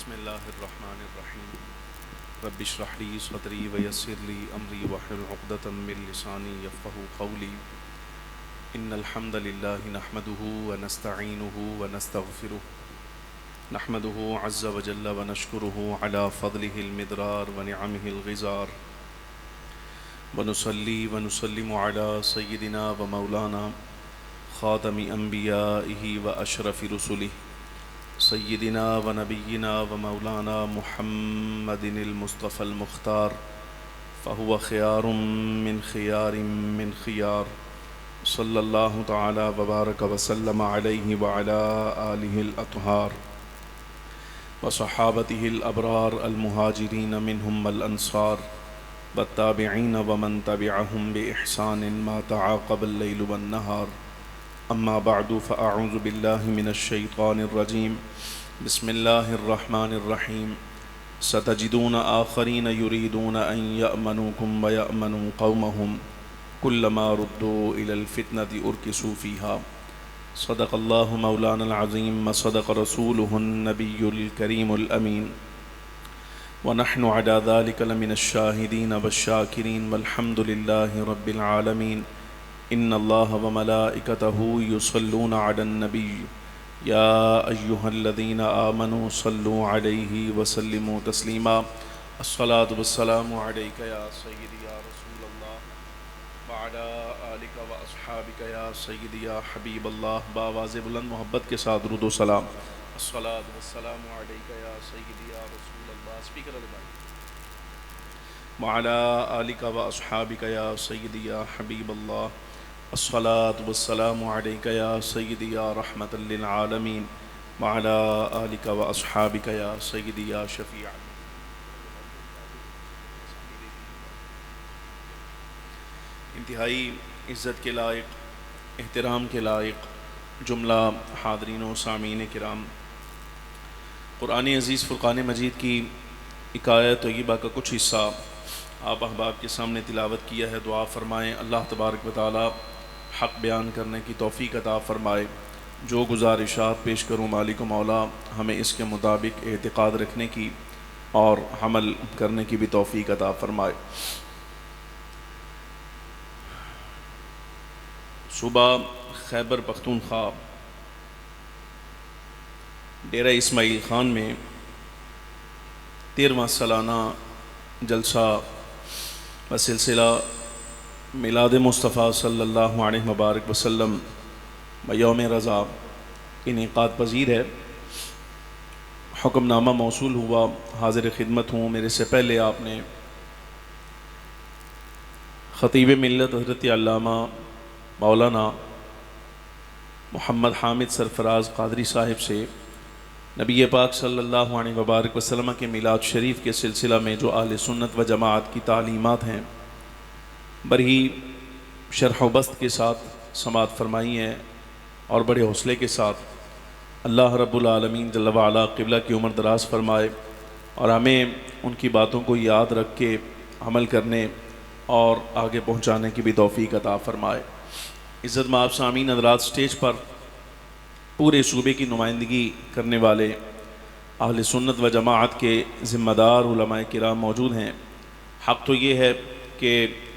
बिस्मिल्लाहिर्रहमानिर्रहीम रब्बिश्रह ली सदरी वयस्सिर ली अमरी वहलुल उक़दतम मिन लिसानी यफ़क़हू क़ौली इन्नल हम्दलिल्लाहि नहमदुहु व नस्तईनुहु व नस्तग़फिरुहु नहमदुहु अज़्ज़ व जल्ल व नशकुरुहु अला फ़ज़लिहिल मिदरार व निअमिहिल ग़िज़ार व नुसल्ली व नुसल्लिमु अला सय्यिदिना व मौलाना ख़ातमि अंबियाइहि व अशरफि रुसुलिहि सय्यिदिना व नबिय्यिना व मौलाना मुहम्मदिनिल मुस्तफ़ल मुख्तार फ़हुव ख़ियारुम मिन ख़ियार सल्लल्लाहु तआला व बारक व सल्लम अलैहि व अला आलिहिल अत्हार व सहाबतिहिल अबरार अल मुहाजिरीन मिनहुम वल अंसार वत्ताबिईन व मन तबिअहुम बि इहसानिन मा तआक़बल लैलु वन नहार अम्मा बअदु फ़अऊज़ु बिल्लाहि मिनश शैतानिर रजीम बिस्मिल्लाहिर्रहमानिर्रहीम सतजिदून आखरीन युरीदून अन यअमनूकुम व यअमनू क़ौमहुम कुल्लमा रुद्दू इलल फ़ितनति उरकिसू फ़ीहा सदक़ल्लाहु मौलानल अज़ीम व सदक़ रसूलुहुन नबियुल करीमुल अमीन व नहनु अला ज़ालिका लमिनश शाहिदीन वश्शाकिरीन वल्हम्दुलिल्लाहि रब्बिल आलमीन इन्नल्लाह व मलाइकतहु युसल्लूना अलन नबी या अय्युहल्लज़ीना आमनू सल्लू अलैहि व सल्लिमू तस्लीमा अस्सलातु वस्सलामु अलैका या सय्यिदी या रसूलल्लाह व अला आलिका व अस्हाबिका या सय्यिदी या हबीबल्लाह बावाज़ बुलंद मोहब्बत के साथ दुरूद व सलाम अस्सलातु वस्सलामु अलैका या सय्यिदी या रसूलल्लाह स्पीकर व अला आलिका व अस्हाबिका या सय्यिदी या हबीबल्लाह अस्सलातु वस्सलामु अलैका या सय्यिदी या रहमतल लिल आलमीन व अला आलिका व अस्हाबिका या सय्यिदी या शफ़ीअ। इंतहाई इज़्ज़त के लायक, एहतराम के लायक जुमला हाज़रीन व सामीन किराम, क़ुरान अज़ीज़ फ़ुरक़ान मजीद की एक आयत तय्यबा का कुछ हिस्सा आप अहबाब के सामने तिलावत किया है। दुआ फ़रमाएँ अल्लाह तबारक व तआला हक़ बयान करने की तौफ़ीक़ अता फ़रमाए। जो गुज़ारिशात पेश करूँ मालिक व मौला हमें इसके मुताबिक एतिक़ाद रखने की और अमल करने की भी तौफ़ीक़ अता फ़रमाए। सुबह खैबर पख्तूनख्वा डेरा इस्माइल ख़ान में 13वां सालाना जलसा व सिलसिला मिलाद मुस्तफ़ा सल्लल्लाहु अलैहि मुबारक वसल्लम व यौम रज़ा इनेक़ाद पज़ीर है। हुक्मनामा मौसूल हुआ, हाज़िर खिदमत हूँ। मेरे से पहले आपने ख़तीब मिल्लत हज़रत अल्लामा मौलाना मोहम्मद हामिद सरफराज क़ादरी साहिब से नबी पाक सल्लल्लाहु अलैहि मुबारक वसल्लम के मिलाद शरीफ के सिलसिला में जो आले सुन्नत व जमात की तालीमात हैं बड़ी शरह व बस्त के साथ समात फरमाई हैं और बड़े हौसले के साथ अल्लाह रब्बुल आलमीन जल्ल व अला क़िबला की उम्र दराज फरमाए और हमें उनकी बातों को याद रख के अमल करने और आगे पहुँचाने की भी तौफ़ीक़ अता फ़रमाए। इज़्ज़त माब सामीन हज़रात, स्टेज पर पूरे सूबे की नुमाइंदगी करने वाले अहले सुन्नत व जमाअत के ज़िम्मेदार उलमाए किराम मौजूद हैं। हक़ तो ये है कि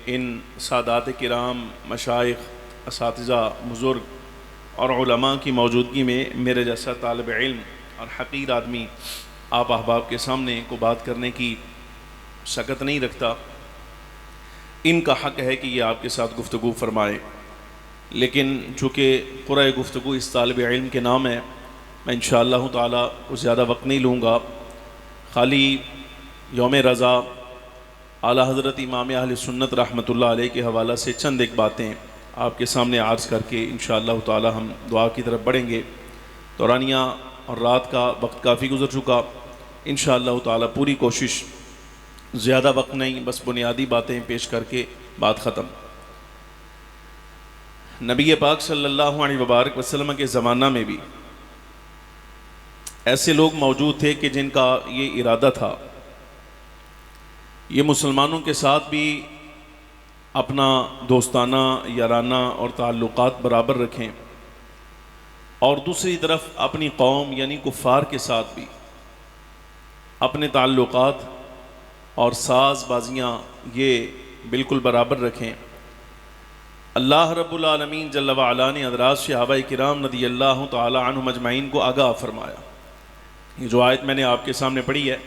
इन सादात किराम, मशाइख़, असातिज़ा, बुज़ुर्ग और उलमा की मौजूदगी में मेरे जैसा तालिब इल्म और हक़ीर आदमी आप अहबाब के सामने को बात करने की सकत नहीं रखता। इनका हक़ है कि ये आपके साथ गुफ्तगू फ़रमाए, लेकिन चूँकि पूरा गुफ्तगू इस तालिब इल्म के नाम है, मैं इंशाअल्लाह ताला कुछ ज़्यादा वक्त नहीं लूँगा। खाली यौम रज़ा आला हज़रत इमाम अहले सुन्नत रहमतुल्लाह अलैह के हवाला से चंद एक बातें आपके सामने अर्ज़ करके इंशाअल्लाह ताला हम दुआ की तरफ बढ़ेंगे। दौरानिया और रात का वक्त काफ़ी गुज़र चुका। इंशाअल्लाह ताला पूरी कोशिश, ज़्यादा वक्त नहीं, बस बुनियादी बातें पेश करके बात ख़त्म। नबी पाक सल्लल्लाहु अलैहि मुबारक वसल्लम के ज़माना में भी ऐसे लोग मौजूद थे कि जिनका ये इरादा था ये मुसलमानों के साथ भी अपना दोस्ताना, याराना और ताल्लुक़ात बराबर रखें और दूसरी तरफ अपनी कौम यानी कुफ़ार के साथ भी अपने ताल्लुकात और साज़बाजियाँ ये बिल्कुल बराबर रखें। अल्लाह रब्बुल आलमीन जल्ल व अला ने हज़रात सहाबाए किराम रज़ियल्लाहु तआला अन्हुम अजमईन को आगाह फरमाया। ये जो आयत मैंने आपके सामने पढ़ी है,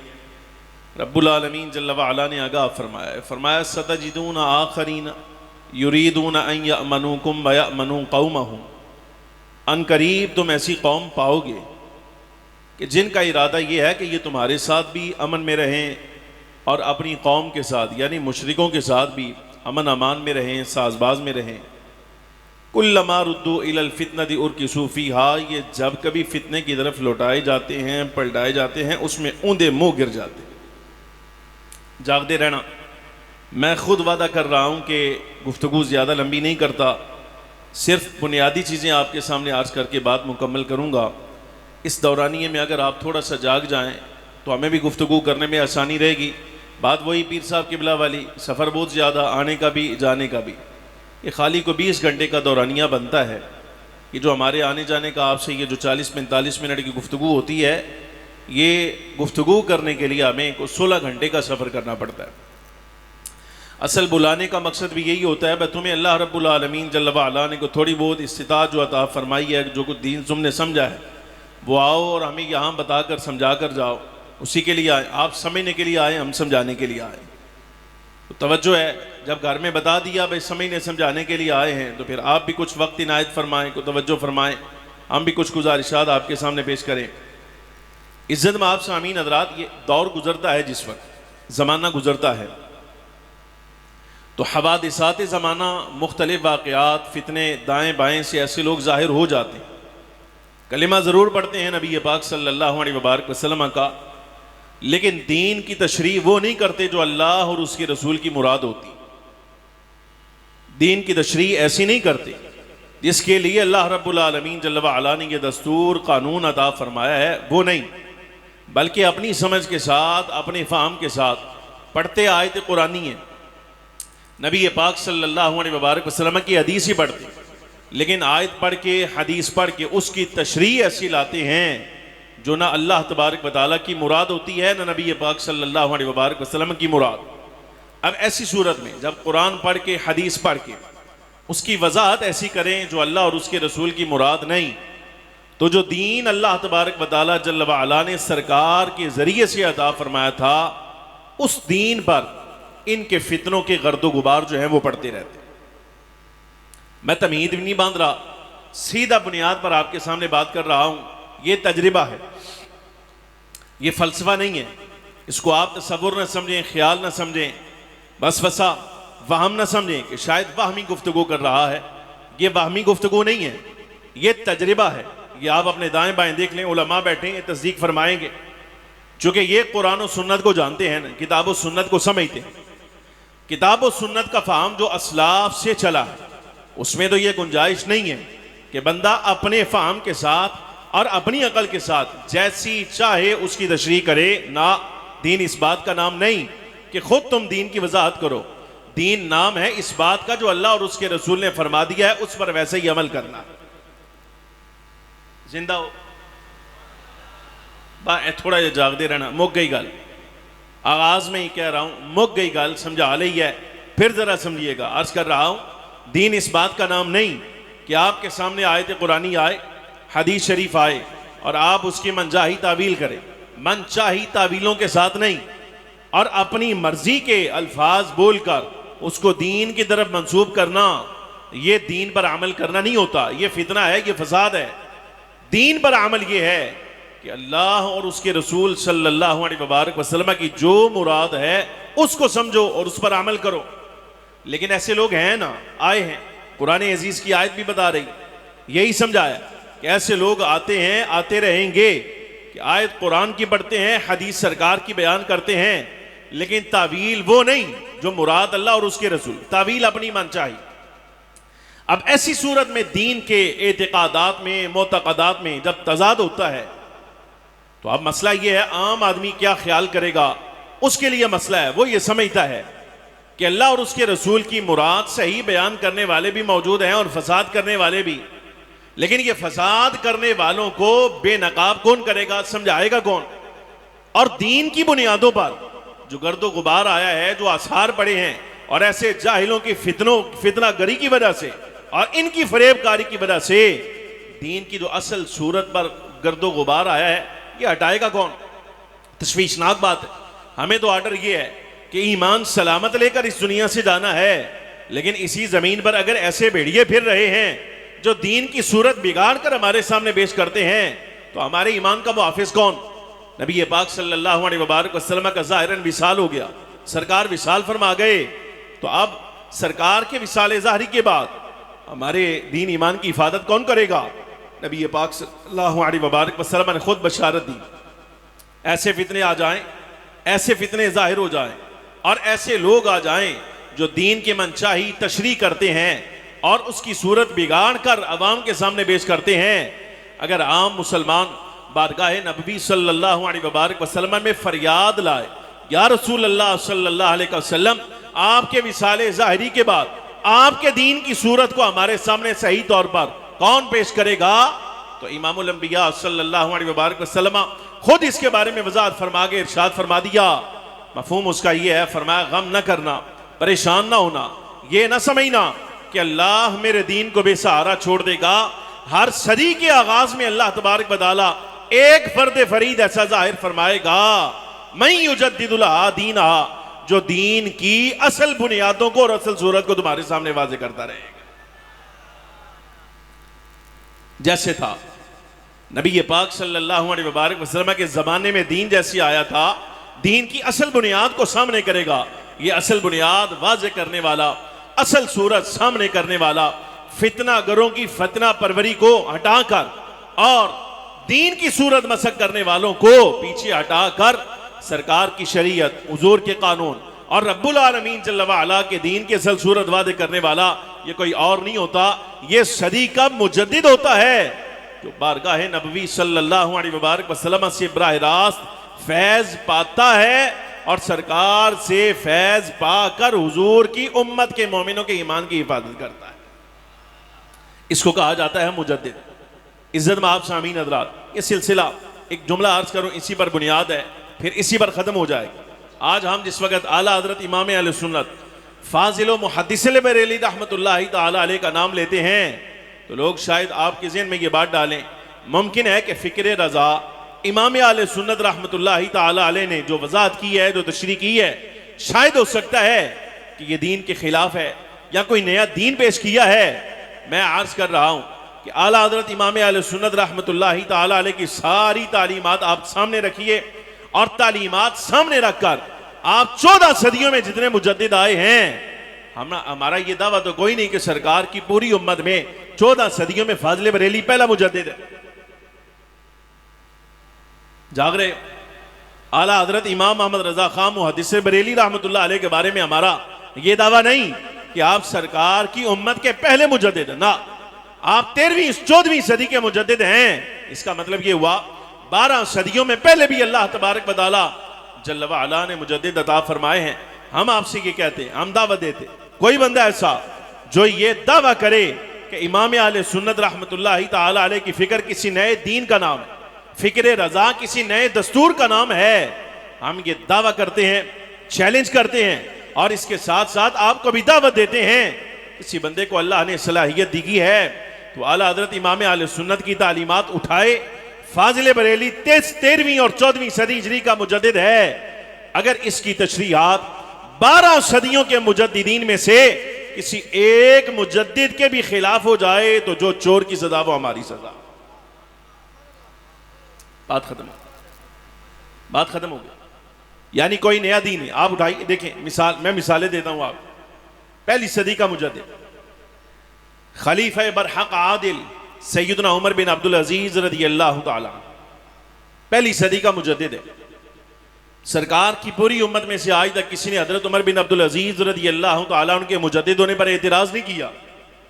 रब्बुल आलमीन जल्ल व अला ने आगाह फरमाया, फरमाया सतजिदून आखरीन युरीदून अन यअमनुकुम व यअमनु कौमहुम, अनकरीब तुम ऐसी कौम पाओगे कि जिनका इरादा ये है कि ये तुम्हारे साथ भी अमन में रहें और अपनी कौम के साथ यानी मुशरिकों के साथ भी अमन अमान में रहें, साजबाज में रहें। कुल्लमा रुद्दू इलल फितनति उरकिसू फीहा, ये जब कभी फितने की तरफ लौटाए जाते हैं, पलटाए जाते हैं, उसमें ऊंधे मुंह गिर जाते हैं। जागते रहना। मैं खुद वादा कर रहा हूँ कि गुफ्तगू ज़्यादा लंबी नहीं करता, सिर्फ बुनियादी चीज़ें आपके सामने अर्ज़ करके बात मुकम्मल करूँगा। इस दौरानिए में अगर आप थोड़ा सा जाग जाएँ तो हमें भी गुफ्तगू करने में आसानी रहेगी। बात वही पीर साहब किबला वाली, सफ़र बहुत ज़्यादा, आने का भी जाने का भी। ये खाली को 20 घंटे का दौरानिया बनता है। ये जो हमारे आने जाने का आपसे ये जो 40-45 मिनट की गुफ्तगू होती है, ये गुफ्तगू करने के लिए हमें को 16 घंटे का सफ़र करना पड़ता है। असल बुलाने का मकसद भी यही होता है, भाई तुम्हें अल्लाह रब्बुल आलमीन जल्ल व अला ने को थोड़ी बहुत इस्तिताअत जो अता फरमाई है, जो कुछ दीन तुमने समझा है वो आओ और हमें यहाँ बता कर समझा कर जाओ। उसी के लिए आए, आप समझने के लिए आए, हम समझाने के लिए आए। तो तवज्जो है, जब घर में बता दिया भाई समझने समझाने के लिए आए हैं, तो फिर आप भी कुछ वक्त इनायत फरमाएँ, को तवज्जो फरमाएँ, हम भी कुछ गुजारिशात आपके सामने पेश करें। इज़्ज़त में आप सामीन हज़रात, ये दौर गुजरता है, जिस वक्त ज़माना गुजरता है तो हवादिसात ज़माना, मुख्तलिफ़ वाक़यात, फितने दाएँ बाएँ से ऐसे लोग ज़ाहिर हो जाते हैं। कलिमा ज़रूर पढ़ते हैं नबी पाक सल्लल्लाहु अलैहि वसल्लम का, लेकिन दीन की तशरीह वो नहीं करते जो अल्लाह और उसके रसूल की मुराद होती। दीन की तशरीह ऐसी नहीं करते जिसके लिए अल्लाह रब्बुल आलमीन जल्ल व अला ने ये दस्तूर कानून अता फरमाया है, वो नहीं, बल्कि अपनी समझ के साथ, अपने फ़हम के साथ पढ़ते आयत कुरानी है, नबी पाक सल्लल्लाहु अलैहि वसल्लम की हदीस ही पढ़ते, लेकिन आयत पढ़ के, हदीस पढ़ के उसकी तशरीह ऐसी लाते हैं जो ना अल्लाह तबारक व तआला की मुराद होती है, ना नबी पाक सल्लल्लाहु अलैहि वसल्लम की मुराद। अब ऐसी सूरत में जब कुरान पढ़ के, हदीस पढ़ के उसकी वजाहत ऐसी करें जो अल्लाह और उसके रसूल की मुराद नहीं, तो जो दीन अल्लाह तबारक व तआला जल्ल व अला ने सरकार के ज़रिए से अता फरमाया था, उस दीन पर इनके फितनों के गर्दो गुबार जो है वो पड़ते रहते। मैं तमीद भी नहीं बांध रहा, सीधा बुनियाद पर आपके सामने बात कर रहा हूं। ये तजर्बा है, ये फ़लसफ़ा नहीं है। इसको आप तसव्वुर न समझें, ख्याल न समझें, बस वसा वहम न समझें कि शायद वाहमी गुफ्तगू कर रहा है। ये वाहमी गुफ्तगू नहीं है, ये तजर्बा है। ये आप अपने दाएं बाएं देख लें, उलमा बैठे हैं, तस्दीक फरमाएंगे, चूँकि ये कुरान और सुन्नत को जानते हैं ना, किताब और सुन्नत को समझते हैं। किताब और सुन्नत का फ़हम जो असलाफ से चला है, उसमें तो ये गुंजाइश नहीं है कि बंदा अपने फ़हम के साथ और अपनी अकल के साथ जैसी चाहे उसकी तशरीह करे। ना, दीन इस बात का नाम नहीं कि खुद तुम दीन की वजाहत करो। दीन नाम है इस बात का जो अल्लाह और उसके रसूल ने फरमा दिया है, उस पर वैसे ही अमल करना। जिंदा हो थोड़ा ये जागते रहना। मुक गई गल, आगाज में ही कह रहा हूं, मुक गई गल, समझा ली है, फिर जरा समझिएगा। अर्ज कर रहा हूं, दीन इस बात का नाम नहीं कि आपके सामने आयत कुरानी आए, हदीस शरीफ आए और आप उसकी मनचाही तावील करें। मनचाही तावीलों के साथ नहीं, और अपनी मर्जी के अल्फाज बोलकर उसको दीन की तरफ मंसूब करना, ये दीन पर अमल करना नहीं होता। ये फितना है, ये फसाद है। दीन पर अमल ये है कि अल्लाह और उसके रसूल सल्लल्लाहु अलैहि वसल्लम की जो मुराद है उसको समझो और उस पर अमल करो। लेकिन ऐसे लोग हैं ना, आए हैं, कुरान अजीज की आयत भी बता रही, यही समझाया कि ऐसे लोग आते हैं, आते रहेंगे कि आयत कुरान की पढ़ते हैं, हदीस सरकार की बयान करते हैं, लेकिन तावील वो नहीं जो मुराद अल्लाह और उसके रसूल, तावील अपनी मन चाहिए। अब ऐसी सूरत में दीन के एतिकादात में, मोतकदात में जब तजाद होता है, तो अब मसला ये है, आम आदमी क्या ख्याल करेगा, उसके लिए मसला है। वो ये समझता है कि अल्लाह और उसके रसूल की मुराद सही बयान करने वाले भी मौजूद हैं और फसाद करने वाले भी, लेकिन ये फसाद करने वालों को बेनकाब कौन करेगा, समझाएगा कौन? और दीन की बुनियादों पर जो गर्दो गुबार आया है, जो आसार पड़े हैं, और ऐसे जाहिलों की फितना गरी की वजह से और इनकी फरेबकारी की वजह से दीन की जो असल सूरत पर गर्दो गुबार आया है, ये हटाएगा कौन? तशवीशनाक बात है। हमें तो ऑर्डर ये है कि ईमान सलामत लेकर इस दुनिया से जाना है, लेकिन इसी जमीन पर अगर ऐसे भेड़िए फिर रहे हैं जो दीन की सूरत बिगाड़ कर हमारे सामने पेश करते हैं, तो हमारे ईमान का मुहाफिज कौन? नबी पाक सल्लल्लाहु अलैहि वसल्लम का ज़ाहिरन विसाल हो गया, सरकार विसाल फरमा गए। तो अब सरकार के विसाल ज़ाहरी के बाद हमारे दीन ईमान की हिफाजत कौन करेगा? नबी पाक सल्लल्लाहु अलैहि वसल्लम ने खुद बशारत दी, ऐसे फितने आ जाएं, ऐसे फितने जाहिर हो जाएं और ऐसे लोग आ जाएं जो दीन के मनचाही तशरीह करते हैं और उसकी सूरत बिगाड़ कर अवाम के सामने पेश करते हैं। अगर आम मुसलमान बारगाह नबी सल्लल्लाहु अलैहि वसल्लम में फरियाद लाए, या रसूल अल्लाह सल्लल्लाहु अलैहि वसल्लम, आपके विसाले ज़ाहिरी के बाद आपके दीन की सूरत को हमारे सामने सही तौर पर कौन पेश करेगा? तो इमामुल अंबिया सल्लल्लाहु अलैहि वसल्लम खुद इसके बारे में वजाहत फरमा के इरशाद फरमा दिया। मफहूम उसका ये है, फरमाया गम न करना, परेशान ना होना, ये ना समझना कि अल्लाह मेरे दीन को बेसहारा छोड़ देगा। हर सदी के आगाज में अल्लाह तबारक व तआला एक फर्द फरीद ऐसा जाहिर फरमाएगा, मैं युजद्दिदुलहा दीना, जो दीन की असल बुनियादों को और असल सूरत को तुम्हारे सामने वाज़े करता रहेगा। जैसे था नबी पाक सल्लल्लाहु अलैहि वसल्लम के ज़माने में दीन जैसी आया था, दीन की असल बुनियाद को सामने करेगा। ये असल बुनियाद वाज़े करने वाला, असल सूरत सामने करने वाला, फितना गरों की फतना परवरी को हटाकर और दीन की सूरत मसक करने वालों को पीछे हटाकर सरकार की शरीयत, हुजूर के कानून और रब्बुल आलमीन जल्ल व अला के दीन की असल सूरत वादे करने वाला ये कोई और नहीं होता, ये सदी का मुजद्दिद होता है, जो बारगाह नबवी सल्लल्लाहु अलैहि वसल्लम से बराह रास्त फैज पाता है और सरकार से फैज पाकर हुजूर की उम्मत के मोमिनों के ईमान की हिफाजत करता है। इसको कहा जाता है मुजद्दिद। इज्जत में आप सामीन हज़रात, ये सिलसिला एक जुमला अर्ज करूं, इसी पर बुनियाद है, फिर इसी पर ख़त्म हो जाएगा। आज हम जिस वक्त आला हज़रत इमाम अहले सुन्नत फाजिल व मुहद्दिस बरेली रहमतुल्लाहि तआला अलैह का नाम लेते हैं तो लोग शायद आपके ज़हन में ये बात डालें, मुमकिन है कि फ़िक्र रज़ा इमाम अहले सुन्नत रहमतुल्लाहि तआला अलैह ने जो वजाहत की है, जो तशरीह की है, शायद हो सकता है कि ये दीन के खिलाफ है या कोई नया दीन पेश किया है। मैं अर्ज कर रहा हूँ कि आला हज़रत इमाम अहले सुन्नत रहमतुल्लाहि तआला अलैह की सारी तालीमात आप सामने रखिए और तालीमात सामने रखकर आप 14 सदियों में जितने मुजद्दिद आए हैं, हमारा ये दावा तो कोई नहीं कि सरकार की पूरी उम्मत में 14 सदियों में फाजिल बरेली पहला मुजद्दिद है। जाग रहे? आला हज़रत इमाम मोहम्मद रज़ा खान मुहद्दिस बरेली रहमतुल्लाह अलैह के बारे में हमारा ये दावा नहीं कि आप सरकार की उम्मत के पहले मुजद्दिद हैं, ना, आप 13वीं 14वीं सदी के मुजद्दिद हैं। इसका मतलब ये हुआ 12 सदियों में पहले भी अल्लाह तबारक व तआला जल्ल व अला ने मुजद्दिद अता फरमाए हैं। हम आपसे ये कहते हैं, हम दावा देते, कोई बंदा ऐसा जो ये दावा करे कि इमाम अहले सुन्नत रहमतुल्लाहि तआला अलैह की फिक्र किसी नए दीन का नाम है, फिक्र रजा किसी नए दस्तूर का नाम है, हम ये दावा करते हैं, चैलेंज करते हैं और इसके साथ साथ आपको भी दावत देते हैं। किसी बंदे को अल्लाह ने सलाहियत दी है तो आला हज़रत इमाम अहले सुन्नत की तालीमात उठाए। फाजिल बरेली 13वीं और 14वीं सदी हिजरी का मुजद्दिद है। अगर इसकी तशरीहात 12 सदियों के मुजद्दिदीन में से किसी एक मुजद्दिद के भी खिलाफ हो जाए तो जो चोर की सजा वो हमारी सजा। बात खत्म, बात खत्म हो गई। यानी कोई नया दीन है, आप उठाइए देखें, मिसाल मैं मिसालें देता हूं आप। पहली सदी का मुजद्दिद खलीफा बरहक आदिल सैयदना उमर बिन अब्दुल अजीज रज़ियल्लाहु ताला, पहली सदी का मुजद्दिद है। सरकार की पूरी उम्मत में से आज तक किसी ने हजरत उमर बिन अब्दुल अजीज रज़ियल्लाहु ताला उनके मुजद्दिद होने पर एतराज नहीं किया।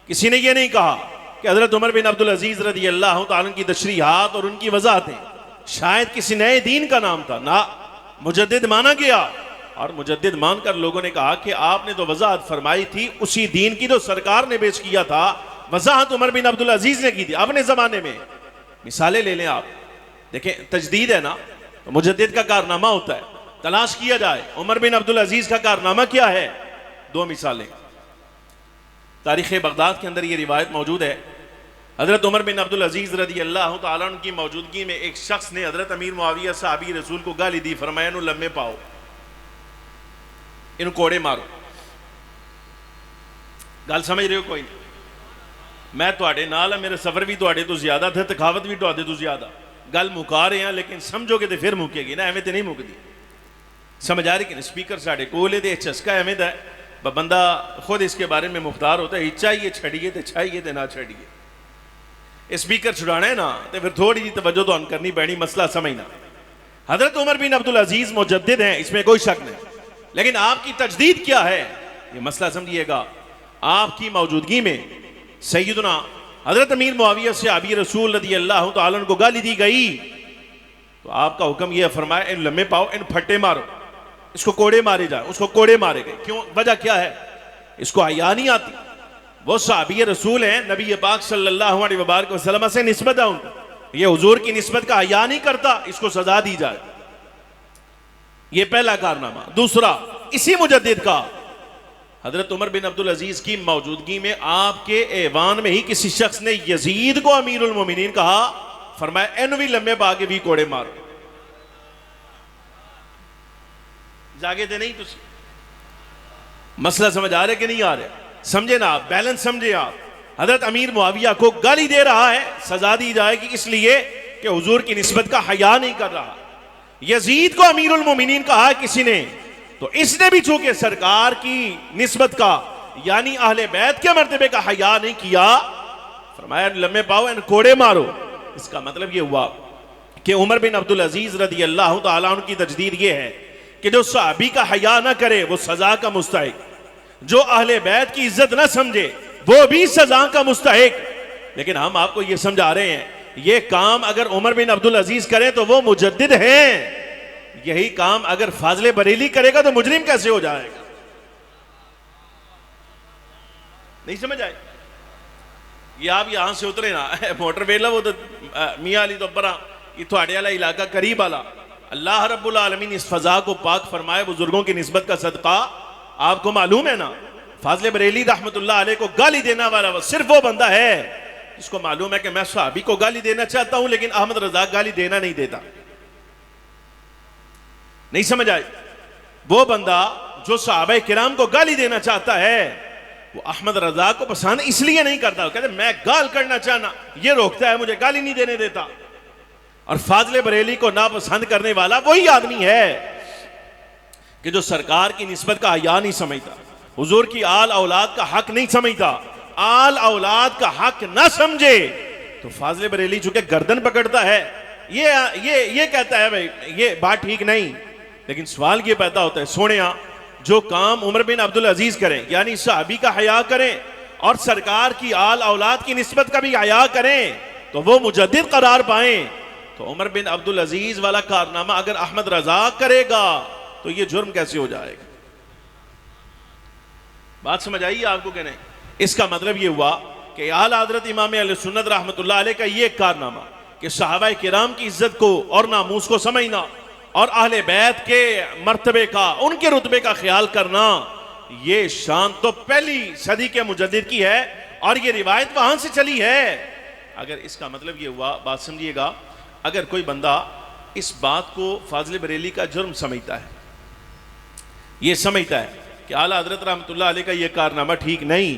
किसी ने यह नहीं कहा कि हजरत उमर बिन अब्दुल अजीज रज़ियल्लाहु ताला की तशरीहात और उनकी वजाहतें शायद किसी नए दीन का नाम था, ना, मुजद्दिद माना गया। और मुजद्दिद मानकर लोगों ने कहा कि आपने तो वजाहत फरमाई थी उसी दीन की तो सरकार ने पेश किया था, वजाहत उमर बिन अब्दुल अजीज ने की थी अपने जमाने में। मिसालें ले लें आप, देखें, तजदीद है ना, तो मुजद्दिद का कारनामा होता है, तलाश किया जाए। उमर बिन अब्दुल अजीज का कारनामा क्या है? दो मिसालें तारीख़ बगदाद के अंदर ये रिवायत मौजूद है। हज़रत उमर बिन अब्दुल अजीज़ रदी अल्लाह तआला अन्हु की मौजूदगी में एक शख्स ने हज़रत अमीर मुआविया सहाबी रसूल को गाली दी, फरमाया इन्हू लम्मे पाओ, इन्हू कोड़े मारो। गल समझ रहे हो? कोई नहीं, मैं तुहाडे नाल, मेरे सफ़र भी तुहाडे तो ज़्यादा थे, तखावत भी तुहाडे तो ज़्यादा। गल मुका रहे हैं लेकिन समझोगे तो फिर मुकेगी ना, एवं तो नहीं मुकदी। समझ आ रही कि स्पीकर साढ़े कोले दे चस्का एवं दा बंदा खुद इसके बारे में मुख्तार होता है, चाहिए छड़िए तो चाहिए तो ना छड़िए। स्पीकर छुड़ाना है ना तो फिर थोड़ी जी तवज्जो तो करनी पैनी, मसला समझना। हजरत उमर बिन अब्दुल अजीज मुजद्दिद हैं, इसमें कोई शक नहीं, लेकिन आपकी तजदीद क्या है ये मसला समझिएगा। आपकी मौजूदगी में सैयदना हजरत अमीर मुआविया से अबी रसूल रज़ी अल्लाह तआला अन्हु को गाली दी गई, तो आपका हुक्म यह फरमाया इन लम्हे पाओ, इन फट्टे मारो, इसको कोड़े मारे जाए। उसको कोड़े मारे गए। क्यों? वजह क्या है? इसको हया नहीं आती। वो सहाबी रसूल हैं, नबी पाक सल्लल्लाहु अलैहि वसल्लम से निस्बत है उनको, ये हुजूर की निस्बत का हया नहीं करता, इसको सजा दी जाए। ये पहला कारनामा। दूसरा, इसी मुजद्दिद का हजरत उमर बिन अब्दुल अजीज की मौजूदगी में आपके ऐवान में ही किसी शख्स ने यजीद को अमीरुल मोमिनीन कहा, फरमाया इन भी लम्बे पा के भी कोड़े मारो। जागे थे नहीं? तुझ मसला समझ आ रहे कि नहीं आ रहे? समझे ना आप, बैलेंस समझे आप। हजरत अमीर मुआविया को गाली दे रहा है, सजा दी जाएगी इसलिए कि हुजूर की निस्बत का हया नहीं कर रहा। यजीद को अमीरुल मोमिनीन कहा किसी ने, तो इसने भी चूंकि सरकार की निस्बत का यानी अहले बैत के मर्तबे का हया नहीं किया, फरमाया लम्हे पाओ, इन कोड़े मारो। इसका मतलब यह हुआ कि उमर बिन अब्दुल अजीज रज़ी अल्लाह तआला अन्हु की तजदीद यह है कि जो सहाबी का हया ना करे वो सजा का मुस्तहिक, जो अहले बैत की इज्जत ना समझे वो भी सजा का मुस्तहिक। लेकिन हम आपको ये समझा रहे हैं, ये काम अगर उमर बिन अब्दुल अजीज करे तो वो मुजद्दिद हैं, यही काम अगर फाजले बरेली करेगा तो मुजरिम कैसे हो जाएगा? नहीं समझ आए? ये आप यहां से उतरे ना मोटर वेला, वो तो मियां अली तो बरा, ये थोड़े वाला इलाका करीब वाला। अल्लाह रब्बुल आलमीन इस फजा को पाक फरमाए, बुजुर्गों की निस्बत का सदका। आपको मालूम है ना, फाजले बरेली रहमतुल्लाह अलैह को गाली देने वाला सिर्फ वो बंदा है जिसको मालूम है कि मैं सहाबी को गाली देना चाहता हूं लेकिन अहमद रजा गाली देना नहीं देता। नहीं समझ आए? वो बंदा जो सहाबा किराम को गाली देना चाहता है वो अहमद रजा को पसंद इसलिए नहीं करता, कहते मैं गाल करना चाहना, ये रोकता है, मुझे गाली नहीं देने देता। और फाजले बरेली को नापसंद करने वाला वही आदमी है कि जो सरकार की निस्बत का हया नहीं समझता, हुजूर की आल औलाद का हक नहीं समझता। आल औलाद का हक ना समझे तो फाजले बरेली चूंकि गर्दन पकड़ता है, ये कहता है भाई ये बात ठीक नहीं। लेकिन सवाल ये पैदा होता है, सोने जो काम उमर बिन अब्दुल अजीज करें यानी सहाबी का हया करें और सरकार की आल औलाद की निस्बत का भी हया करें तो वो मुजद्दिद करार पाएं। तो उमर बिन अब्दुल अजीज वाला कारनामा अगर अहमद रजा करेगा तो ये जुर्म कैसे हो जाएगा? बात समझ आई आपको कि नहीं? इसका मतलब ये हुआ कि आला हज़रत इमाम अहले सुन्नत रहमतुल्लाह अलैह का ये कारनामा कि सहाबा किराम की इज्जत को और नामूस को समझना और अहले बैत के मर्तबे का, उनके रुतबे का ख्याल करना, ये शान तो पहली सदी के मुजद्दिद की है और ये रिवायत वहां से चली है। अगर इसका मतलब ये हुआ, बात समझिएगा, अगर कोई बंदा इस बात को फाजले बरेली का जुर्म समझता है, ये समझता है कि आला हज़रत रहमतुल्लाह अलैह का ये कारनामा ठीक नहीं,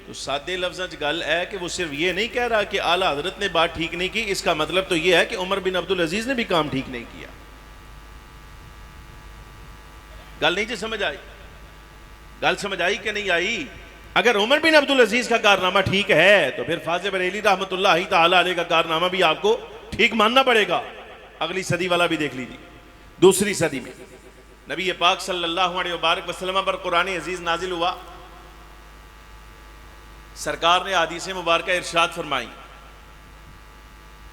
तो सादे लफ्ज़ च गल है कि वो सिर्फ ये नहीं कह रहा कि आला हज़रत ने बात ठीक नहीं की, इसका मतलब तो ये है कि उमर बिन अब्दुल अजीज ने भी काम ठीक नहीं किया। गल नहीं समझ आई? गल समझ आई कि नहीं आई? अगर उमर बिन अब्दुल अजीज का कारनामा ठीक है तो फिर फाज़ले बरेली रहमतुल्लाह तआला अलैह का कारनामा भी आपको ठीक मानना पड़ेगा। अगली सदी वाला भी देख लीजिए। दूसरी सदी में नबी पाक सल्लल्लाहु अलैहि वसल्लम पर कुरान अजीज नाजिल हुआ। सरकार ने हदीस मुबारक इरशाद फरमाई,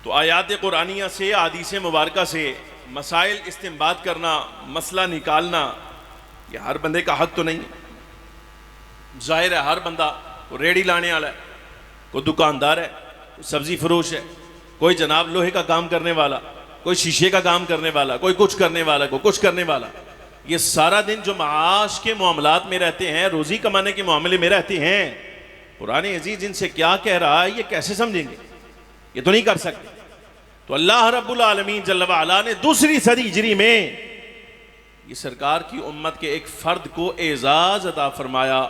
तो आयात कुरानिया से, हदीस मुबारक से मसाइल इस्तिंबात करना, मसला निकालना, यह हर बंदे का हक तो नहीं। जाहिर है हर बंदा, कोई रेड़ी लाने वाला है, कोई दुकानदार है, कोई सब्जी फरोश है, कोई जनाब लोहे का काम करने वाला, कोई शीशे का काम करने वाला, कोई कुछ करने वाला, कोई कुछ करने वाला। ये सारा दिन जो माश के मामलात में रहते हैं, रोजी कमाने के मामले में रहते हैं, पुराने अजीज इनसे क्या कह रहा है ये कैसे समझेंगे? ये तो नहीं कर सकते। तो अल्लाह रब्बुल आलमीन जल्ल व अला ने दूसरी सदी हिजरी में ये सरकार की उम्मत के एक फर्द को एजाज अता फरमाया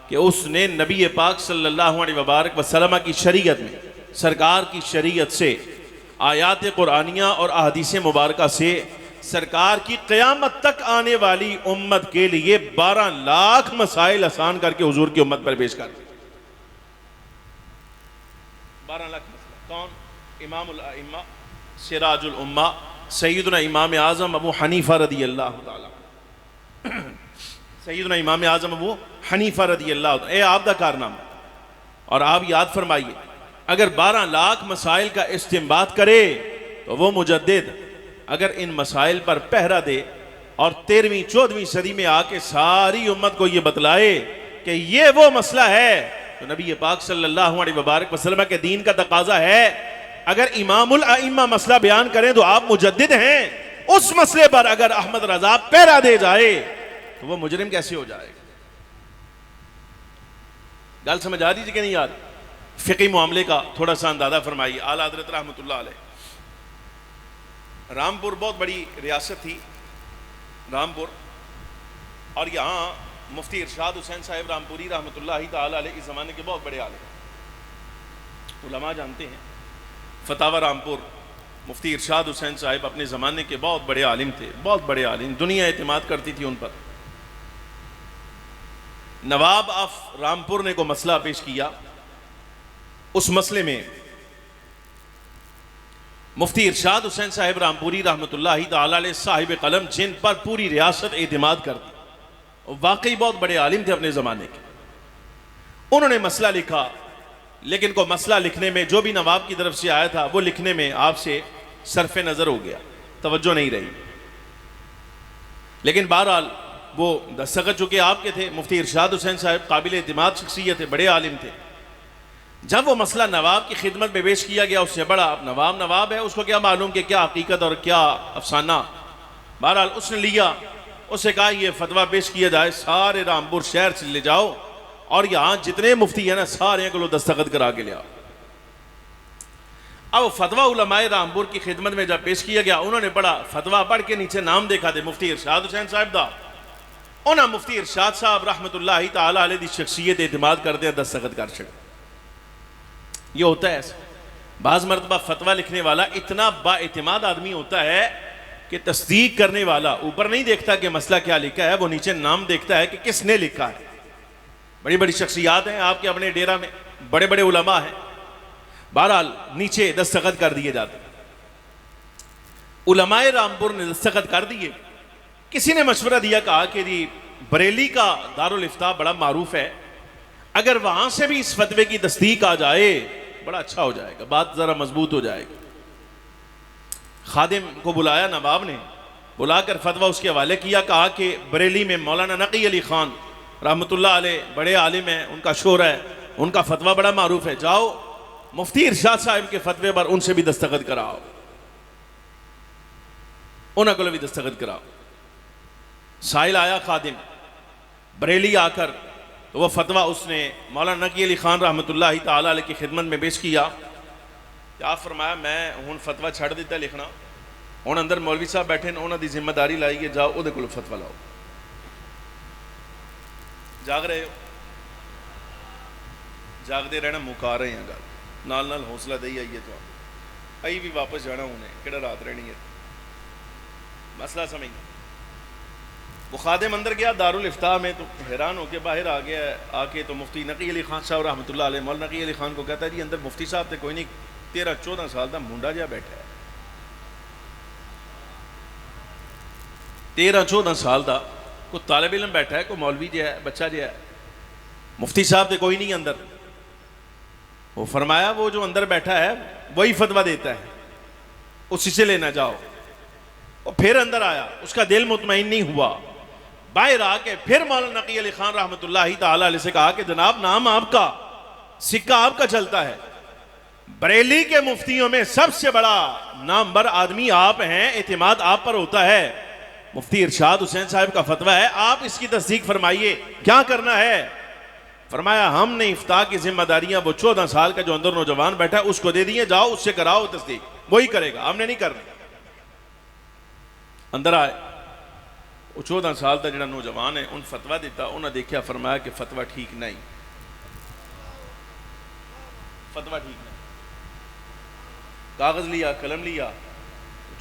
कि उसने नबी पाक सल्लल्लाहु अलैहि वसल्लम की शरीयत में, सरकार की शरीयत से, आयात कुरानिया और अहदीस मुबारका से सरकार की क़यामत तक आने वाली उम्मत के लिए 12 लाख मसाइल आसान करके हुजूर की उम्मत पर पेश कर। 12 लाख मसला। कौन? इमामुल अइम्मा सिराजुल उम्मा सैयदना इमाम आज़म अबू हनीफा रदी अल्लाह ताला, सैयदना इमाम आज़म अबू हनीफा रदी अल्लाह ताला, आपका कारनामा। और आप याद फरमाइए, अगर 12 लाख मसाइल का इस्तेमाल करे तो वो मुजद्दिद अगर इन मसाइल पर पहरा दे और 13वीं 14वीं सदी में आके सारी उम्मत को ये बतलाए कि ये वो मसला है, तो नबी पाक सल्लल्लाहु अलैहि वसल्लम के दीन का तकाजा है। अगर इमामुल अइम्मा मसला बयान करें तो आप मुजद्दिद हैं, उस मसले पर अगर अहमद रजा पहरा दे जाए तो वो मुजरिम कैसे हो जाएगा? गल समझ आ रही थी कि नहीं यार? फिक़ी मामले का थोड़ा सा अंदाजा फरमाइए। आला हज़रत रहमतुल्लाह अलैह, रामपुर बहुत बड़ी रियासत थी रामपुर, और यहाँ मुफ्ती इरशाद हुसैन साहिब रामपुरी रहमतुल्लाहि ताला अलैह इस ज़माने के बहुत बड़े आलिम, उलमा जानते हैं। फतावा रामपुर, मुफ्ती इरशाद हुसैन साहिब अपने ज़माने के बहुत बड़े आलिम थे, बहुत बड़े आलिम, दुनिया एतमाद करती थी उन पर। नवाब ऑफ रामपुर ने को मसला पेश किया, उस मसले में मुफ्ती इरशाद हुसैन साहिब रामपुरी रहमतुल्लाहि ताला अलैह साहिब कलम, जिन पर पूरी रियासत एतमाद करती, वाकई बहुत बड़े आलिम थे अपने ज़माने के। उन्होंने मसला लिखा, लेकिन को मसला लिखने में जो भी नवाब की तरफ से आया था वो लिखने में आपसे सरफ नज़र हो गया, तवज्जो नहीं रही। लेकिन बहरहाल वो दस्तखत चुके आपके थे, मुफ्ती इरशाद हुसैन साहिब काबिल एतमाद शख्सियत थे, बड़े आलिम थे। जब वो मसला नवाब की खिदमत में पेश किया गया, उससे बड़ा, अब नवाब नवाब है, उसको क्या मालूम कि क्या हकीकत और क्या अफसाना। बहरहाल उसने लिया, उससे कहा ये फतवा पेश किया जाए, सारे रामपुर शहर से ले जाओ और यहाँ जितने मुफ्ती हैं ना सारे को लो दस्तखत करा के ले आओ। अब फतवा उलमाए रामपुर की खिदमत में जब पेश किया गया, उन्होंने पढ़ा, फतवा पढ़ के नीचे नाम देखा थे मुफ्ती इरशाद हुसैन साहब दा, उन्हें मुफ्ती इरशाद साहब रहमतुल्लाहि ताला अलैह दी शख्सियत एतमाद करते हैं, दस्तखत कर छड़। ये होता है ऐसा, बाज़ मरतबा फतवा लिखने वाला इतना बाएतमाद आदमी होता है कि तस्दीक करने वाला ऊपर नहीं देखता कि मसला क्या लिखा है, वो नीचे नाम देखता है कि किसने लिखा है। बड़ी बड़ी शख्सियात हैं आपके अपने डेरा में, बड़े बड़े उलमा हैं, बहरहाल नीचे दस्तखत कर दिए जाते। उलमाए रामपुर ने दस्तखत कर दिए। किसी ने मशवरा दिया, कहा कि जी बरेली का दारुल इफ्ता बड़ा मारूफ है, अगर वहां से भी इस फतवे की तस्दीक आ जाए बड़ा अच्छा हो जाएगा, बात जरा मजबूत हो जाएगी। खादिम को बुलाया नवाब ने, बुलाकर फतवा उसके हवाले किया, कहा कि बरेली में मौलाना नकी अली खान रहमतुल्लाह अलैह बड़े आलिम हैं, उनका शोर है, उनका फतवा बड़ा मारूफ है, जाओ मुफ्ती इरशाद साहिब के फतवे पर उनसे भी दस्तखत कराओ, उन्होंने भी दस्तखत कराओ। साहिल आया खादिम बरेली आकर, तो वह फतवा उसने मौलाना नकी अली खान रहमतुल्लाहि ताला अलैह की खिदमत में पेश किया। क्या फरमाया, मैं हूँ फतवा छड़ दिता लिखना, हूँ अंदर मौलवी साहब बैठे ने, उन्होंने जिम्मेदारी लाई है, जाओ उहदे कोलों फतवा लाओ। जाग रहे हो? जागते रहना, मुका रहे हैं गल, नाल नाल हौसला दई आइए तो आई भी वापस जाना, उन्हें किहड़ा रात रहनी है, मसला समझ। वो खादिम अंदर गया दारुल इफ्ता में, तो हैरान होकर बाहर आ गया, आके तो मुफ्ती नकी अली खान साहब रहमतुल्लाह अलैह, मौलाना नकी अली खान को कहता है, जी अंदर मुफ्ती साहब तो कोई नहीं, 13-14 साल का मुंडा जहा बैठा है, 13-14 साल का कोई तालिब इल्म बैठा है, कोई मौलवी जो है, बच्चा जो है, मुफ्ती साहब तो कोई नहीं अंदर। वो फरमाया वो जो अंदर बैठा है वही फतवा देता है, उसी से लेना जाओ। और फिर अंदर आया, उसका दिल मुतमईन नहीं हुआ, बाहर आके फिर मौलाना नकी अली खान रहमतुल्लाहि ताला अलैह से कहा कि जनाब नाम आपका, सिक्का आपका चलता है, बरेली के मुफ्तियों में सबसे बड़ा नामवर आदमी आप हैं, एतमाद आप पर होता है। मुफ्ती इरशाद हुसैन साहब का फतवा है, आप इसकी तस्दीक फरमाइए, क्या करना है? फरमाया हमने इफ्ता की जिम्मेदारियां वो 14 साल का जो अंदर नौजवान बैठा है उसको दे दिए, जाओ उससे कराओ तस्दीक, वही करेगा, हमने नहीं करना। अंदर आए, वो 14 साल का जो नौजवान है उन फतवा दिता, उन्हें देखा, फरमाया कि फतवा ठीक नहीं, फतवा ठीक नहीं। कागज लिया, कलम लिया,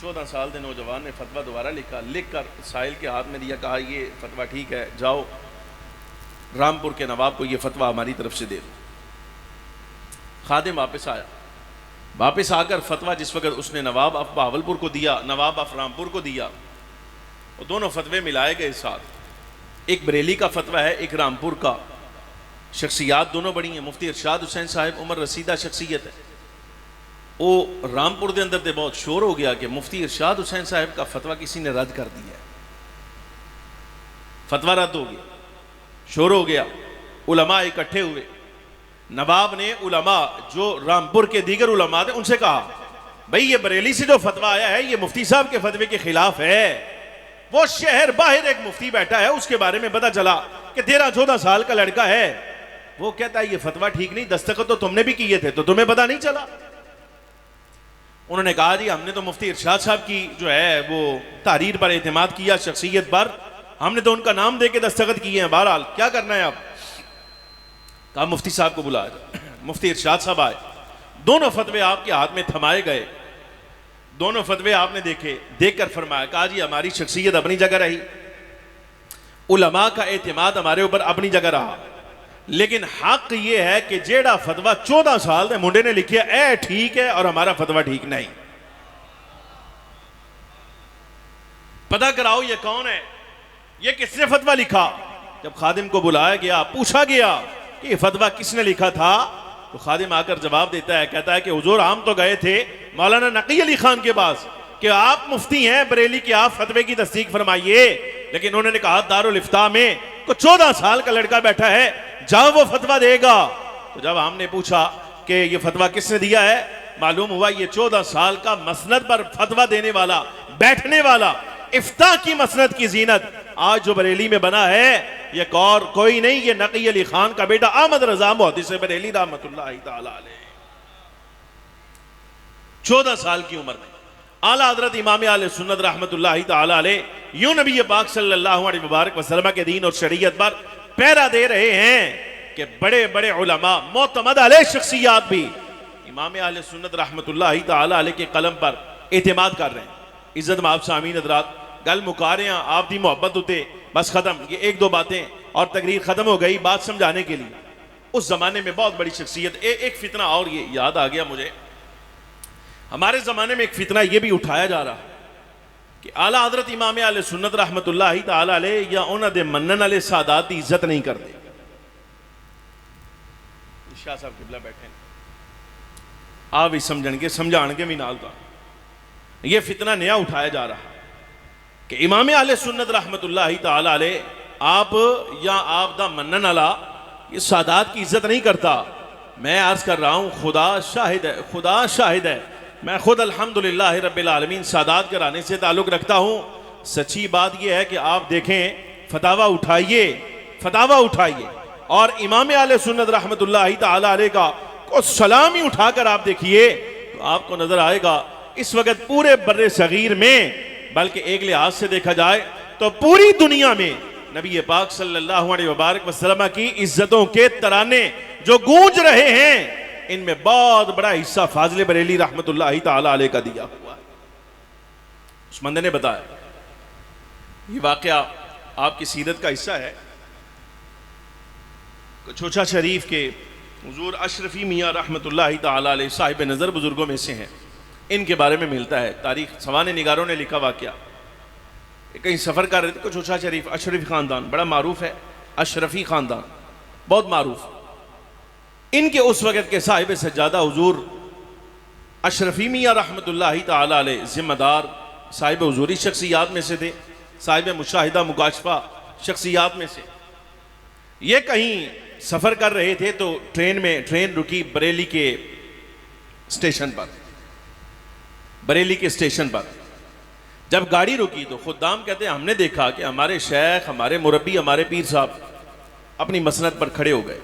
14 साल के नौजवान ने फतवा दोबारा लिखा, लिख कर साहिल के हाथ में दिया, कहा ये फतवा ठीक है, जाओ रामपुर के नवाब को ये फतवा हमारी तरफ से दे दो। खादिम वापस आया, वापस आकर फतवा जिस वक्त उसने नवाब ऑफ बहावलपुर को दिया, नवाब ऑफ रामपुर को दिया, वो दोनों फतवे मिलाए गए साथ। एक बरेली का फतवा है, एक रामपुर का। शख्सियात दोनों बड़ी हैं। मुफ्ती इरशाद हुसैन साहब उमर रसीदा शख्सियत है। वो रामपुर के अंदर तो बहुत शोर हो गया कि मुफ्ती इरशाद हुसैन साहब का फतवा किसी ने रद्द कर दिया है, फतवा रद्द हो गया, शोर हो गया। उलमा इकट्ठे हुए, नवाब ने उलमा जो रामपुर के दीगर उलमा थे उनसे कहा, भाई ये बरेली से जो फतवा आया है ये मुफ्ती साहब के फतवे के खिलाफ है। वो शहर बाहर एक मुफ्ती बैठा है, उसके बारे में पता चला कि 13-14 साल का लड़का है, वो कहता है ये फतवा ठीक नहीं, दस्तखत तो तुमने भी किए थे, तो तुम्हें पता नहीं चला? उन्होंने कहा जी हमने तो मुफ्ती इरशाद साहब की जो है वो तारीर पर एतमाद किया, शख्सियत पर, हमने तो उनका नाम दे के दस्तखत किए हैं, बहरहाल क्या करना है आप? कहा मुफ्ती साहब को बुलाया। मुफ्ती इरशाद साहब आए, दोनों फतवे आपके हाथ में थमाए गए, दोनों फतवे आपने देखे, देखकर फरमाया, कहा जी हमारी शख्सियत अपनी जगह रही, उलमा का एतमाद हमारे ऊपर अपनी जगह रहा, लेकिन हक ये है कि जेड़ा फतवा 14 साल के मुंडे ने लिखिया ए ठीक है और हमारा फतवा ठीक नहीं। पता कराओ ये कौन है, ये किसने फतवा लिखा? जब खादिम को बुलाया गया, पूछा गया कि ये फतवा किसने लिखा था, तो खादिम आकर जवाब देता है, कहता है कि हुजूर हम तो गए थे मौलाना नकी अली खान के पास कि आप मुफ्ती हैं बरेली के, आप फतवे की तस्दीक फरमाइए, लेकिन उन्होंने कहा दारुल इफ्ता में को 14 साल का लड़का बैठा है, जाओ वो फतवा देगा। तो जब हमने पूछा कि ये फतवा किसने दिया है, मालूम हुआ ये 14 साल का मसनद पर फतवा देने वाला, बैठने वाला, इफ्ता की मसनद की जीनत आज जो बरेली में बना है ये कोई नहीं, ये नकी अली खान का बेटा अहमद रजा मुहद्दिस बरेली रहमतुल्लाहि तआला अलैह। 14 साल की उम्र में आला हज़रत इमाम आले सुन्नत रहमतुल्लाहि तआला अलैह यूं नबी पाक सल्लल्लाहु अलैहि मुबारक वसल्लम के दीन और शरीयत पर पहरा दे रहे हैं कि बड़े बड़े उलमा मोतमद अलैह शख्सियात भी इमाम आले सुन्नत रहमतुल्लाहि तआला अलैह के कलम पर एतमाद कर रहे हैं। इज्जत माफ सामीन हज़रात, गल मुका रहे हैं आप दी मोहब्बत होते बस खत्म, ये एक दो बातें और तकरीर खत्म हो गई। बात समझाने के लिए उस जमाने में बहुत बड़ी शख्सियत, एक फितना और ये याद आ गया मुझे, हमारे ज़माने में एक फितना ये भी उठाया जा रहा है कि आला हज़रत इमाम आले सुन्नत रहमतुल्लाहि तआला अलैह या उन्हां दे मनन वाले सादात की इज्जत नहीं करते। शाह साहब किबला बैठे आ भी समझणगे समझाणगे भी नाल का, ये फितना नया उठाया जा रहा कि इमाम आले सुन्नत रहमतुल्लाहि तआला अलैह आप या आप दा मनन वाला ये सादात की इज्जत नहीं करता। मैं अर्ज कर रहा हूं, खुदा शाहिद है, खुदा शाहिद है, मैं खुद अल्हम्दुलिल्लाह रब्बिल आलमीन सादात घराने से ताल्लुक़ रखता हूँ। सच्ची बात यह है कि आप देखें फतावा उठाइए, फतावा उठाइए और इमाम आले सुन्नत रहमतुल्लाहि तआला अलैह का को सलामी उठाकर आप देखिए तो आपको नजर आएगा इस वक्त पूरे बर्रे सगीर में, बल्कि एक लिहाज से देखा जाए तो पूरी दुनिया में नबी पाक सल्लल्लाहु अलैहि वसल्लम की इज्जतों के तराने जो गूंज रहे हैं, इनमें बहुत बड़ा हिस्सा फाजिल बरेली रहमतुल्लाहि तआला अलैह का दिया हुआ है। उस बंदे ने बताया, ये वाकया आपकी सीरत का हिस्सा है। छोचा शरीफ के हुजूर अशरफी मियाँ रहमतुल्लाहि तआला अलैह साहिब नज़र बुजुर्गों में से हैं, इनके बारे में मिलता है तारीख सवाने निगारों ने लिखा वाकया। कहीं सफ़र कर रहे थे, छोचा शरीफ अशरफी ख़ानदान बड़ा मारूफ है, अशरफी ख़ानदान बहुत मारूफ। इनके उस वक़्त के साहिब सज्जादा हुजूर अशरफी मियाँ रहमतुल्लाहि तआला अलैह ज़िम्मेदार साहिब हुजूरी शख्सियात में से थे, साहिब मुशाहिदा मुकाशफा शख्सियात में से। ये कहीं सफ़र कर रहे थे तो ट्रेन रुकी बरेली के स्टेशन पर, बरेली के स्टेशन पर। जब गाड़ी रुकी तो खुद्दाम कहते हैं हमने देखा कि हमारे शेख, हमारे मुरब्बी, हमारे पीर साहब अपनी मसनद पर खड़े हो गए,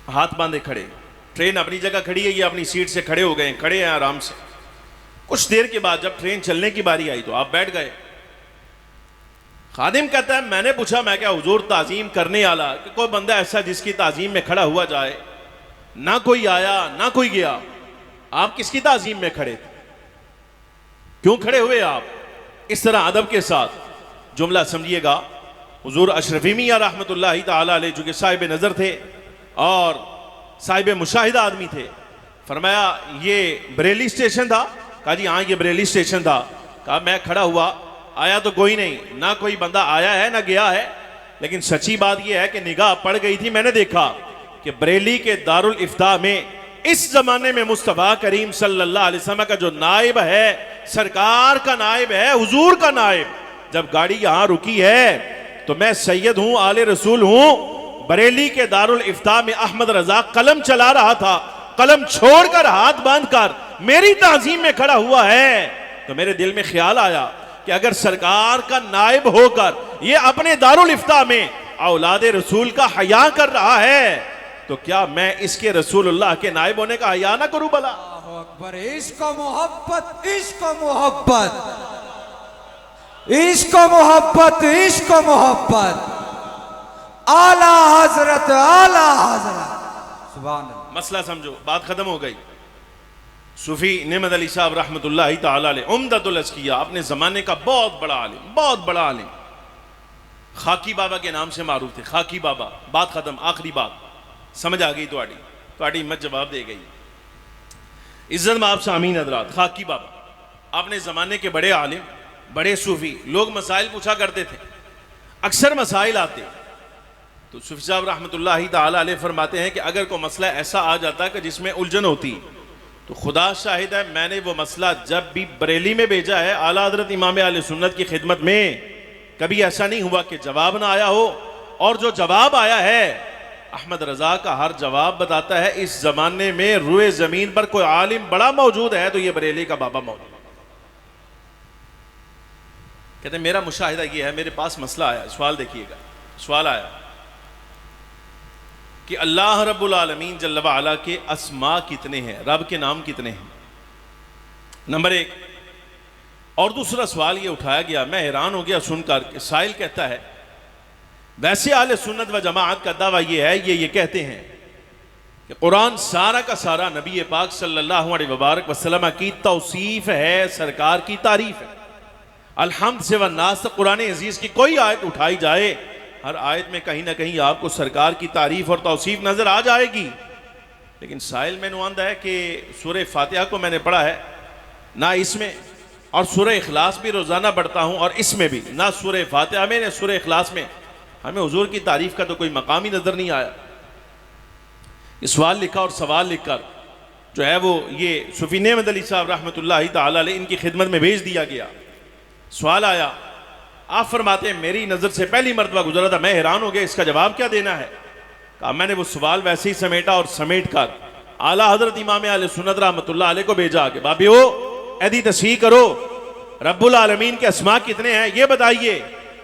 हाथ बांधे खड़े। ट्रेन अपनी जगह खड़ी है, ये अपनी सीट से खड़े हो गए, खड़े हैं आराम से। कुछ देर के बाद जब ट्रेन चलने की बारी आई तो आप बैठ गए। खादिम कहता है मैंने पूछा, मैं क्या हुजूर ताजीम करने आला कि कोई बंदा ऐसा जिसकी ताजीम में खड़ा हुआ जाए? ना कोई आया ना कोई गया। आप किसकी ताजीम में खड़े थे? क्यों खड़े हुए आप? इस तरह अदब के साथ जुमला समझिएगा। हुजूर अशरफी मियां रहमतुल्लाहि ताला अलैह जो कि साहिब नज़र थे और साहिब मुशाहिदा आदमी थे, फरमाया ये बरेली स्टेशन था? कहा जी हाँ ये बरेली स्टेशन था। कहा मैं खड़ा हुआ, आया तो कोई नहीं, ना कोई बंदा आया है ना गया है, लेकिन सच्ची बात यह है कि निगाह पड़ गई थी, मैंने देखा कि बरेली के दारुल इफ्ता में इस जमाने में मुस्तफा करीम सल्लल्लाहु अलैहि वसल्लम का जो नाइब है, सरकार का नाइब है, हुजूर का नाइब, जब गाड़ी यहां रुकी है तो मैं सैयद हूं, आले रसूल हूं। बरेली के दारुल इफ्ता में अहमद रजा कलम चला रहा था, कलम छोड़कर हाथ बांधकर मेरी ताजीम में खड़ा हुआ है। तो मेरे दिल में ख्याल आया कि अगर सरकार का नाइब होकर ये अपने दारुल इफ्ता में औलाद रसूल का हया कर रहा है, तो क्या मैं इसके रसूलुल्लाह के नाइब होने का हया ना करूं भला? अकबर, इश्क मोहब्बत, इश्क मोहब्बत, इश्क मोहब्बत, इश्क मोहब्बत, आला हजरत, आला हजरत, सुभान अल्लाह। मसला समझो, बात खत्म हो गई। सूफी नेमत अली साहब रहमतुल्लाहि ताला अलैह उम्दतुल अस्किया, अपने जमाने का बहुत बड़ा आलिम, बहुत बड़ा आलिम, खाकी बाबा के नाम से मारूफ थे। खाकी बाबा, बात खत्म, आखिरी बात समझ आ गई तो हिम्मत जवाब दे गई। इज्जत में आप सामीन हजरात, खाकी बाबा अपने जमाने के बड़े आलिम, बड़े सूफी। लोग मसाइल पूछा करते थे, अक्सर मसाइल आते तो सूफी साहब रहमतुल्लाहि ताला अलैह फरमाते हैं कि अगर कोई मसला ऐसा आ जाता कि जिसमें उलझन होती तो खुदा शाहिद है मैंने वो मसला जब भी बरेली में भेजा है आला हज़रत इमाम आले सुन्नत की खिदमत में, कभी ऐसा नहीं हुआ कि जवाब ना आया हो। और जो जवाब आया है, अहमद रजा का हर जवाब बताता है इस जमाने में रुए जमीन पर कोई आलिम बड़ा मौजूद है तो ये बरेली का बाबा मौजूद है। कहते मेरा मुशाहिदा ये है, मेरे पास मसला आया, सवाल देखिएगा, सवाल आया कि अल्लाह रब्बुल आलमीन जल्ल व अला के अस्मा कितने हैं, रब के नाम कितने हैं, नंबर एक। और दूसरा सवाल ये उठाया गया, मैं हैरान हो गया सुनकर कि साइल कहता है वैसे आले सुन्नत व जमाअत का दावा ये है, ये कहते हैं कि कुरान सारा का सारा नबी पाक सल्लल्लाहु अलैहि वबारक वसल्लम की तौसीफ है, सरकार की तारीफ है। अल्हम्द से व नास तक कुरान अजीज की कोई आयत उठाई जाए, हर आयत में कहीं ना कहीं आपको सरकार की तारीफ और तौसीफ नजर आ जाएगी। लेकिन साइल में नुआंदा है कि सूरह फातिहा को मैंने पढ़ा है ना, इसमें, और सूरह इखलास भी रोजाना पढ़ता हूं और इसमें भी, ना सूरह फातिहा में ना सूरह इखलास में हमें हुजूर की तारीफ का तो कोई मकाम ही नजर नहीं आया। इस सवाल लिखा और सवाल लिखकर जो है वो ये सूफी नेमत अली साहब रहमतुल्लाहि ताला अलैह इनकी खिदमत में भेज दिया गया। सवाल आया, आप फरमाते हैं मेरी नजर से पहली मरतबा गुजरा था, मैं हैरान हो गया इसका जवाब क्या देना है। कहा मैंने वो सवाल वैसे ही समेटा और समेट कर आला हजरत इमाम आले सुन्नत रहमतुल्लाह अलैह को भेजा कि बाबियो ऐदी तस्हीह करो, रब्बुल आलमीन के अस्मा कितने हैं ये बताइए,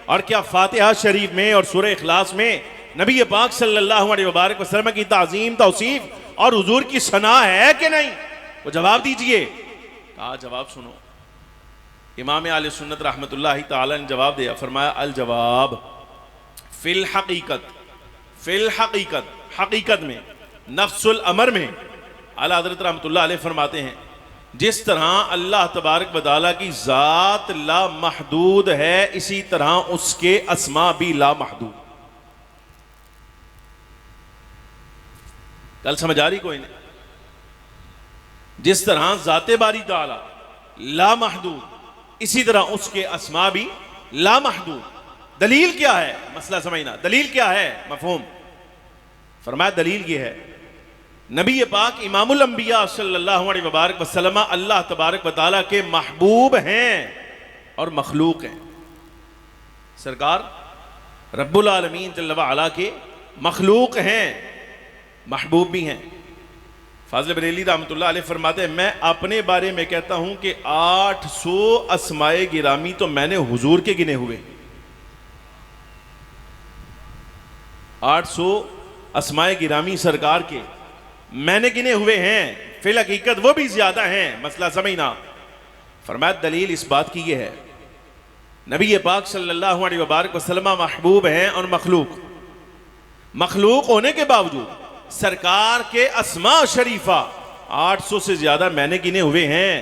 और क्या फातिहा शरीफ में और सूरह इखलास में नबी पाक सल्लल्लाहु अलैहि वसल्लम की ताज़ीम तौसीफ और हुजूर की सना है कि नहीं, वो जवाब दीजिए। कहा जवाब सुनो। इमाम आले सुन्नत रहमतुल्लाहि ताला ने जवाब दिया, फरमाया अल जवाब फिल हकीकत, फिल हकीकत, हकीकत में, नफ्सुल अमर में। आला हज़रत रहमतुल्लाह अलैह फरमाते हैं जिस तरह अल्लाह तबारक व तआला की ज़ात ला महदूद है, इसी तरह उसके अस्मा भी ला महदूद। कल समझ आ रही कोई नहीं? जिस तरह ज़ाते बारी ताला ला महदूद, इसी तरह उसके अस्मा भी ला महदूद। दलील क्या है? मसला समझना, दलील क्या है? मफहूम। फरमाया दलील ये है, नबी पाक इमामुल अंबिया सल्लल्लाहु अलैहि वसल्लम अल्लाह तबारक व तआला के महबूब हैं और मखलूक हैं। सरकार रब्बुल आलमीन जल्ल व अला के मखलूक हैं, महबूब भी हैं। फाज़िल बरेली रहमतुल्लाह अलैह फरमाते हैं, मैं अपने बारे में कहता हूं कि 800 अस्माए गिरामी तो मैंने हुजूर के गिने हुए। 800 अस्माए गिरामी सरकार के मैंने गिने हुए हैं, फिल हकीकत वो भी ज्यादा हैं। मसला समझना। फरमाया दलील इस बात की ये है, नबी पाक सल्लल्लाहु अलैहि वसल्लम महबूब हैं और मखलूक होने के बावजूद सरकार के अस्मा शरीफा 800 से ज्यादा मैंने गिने हुए हैं।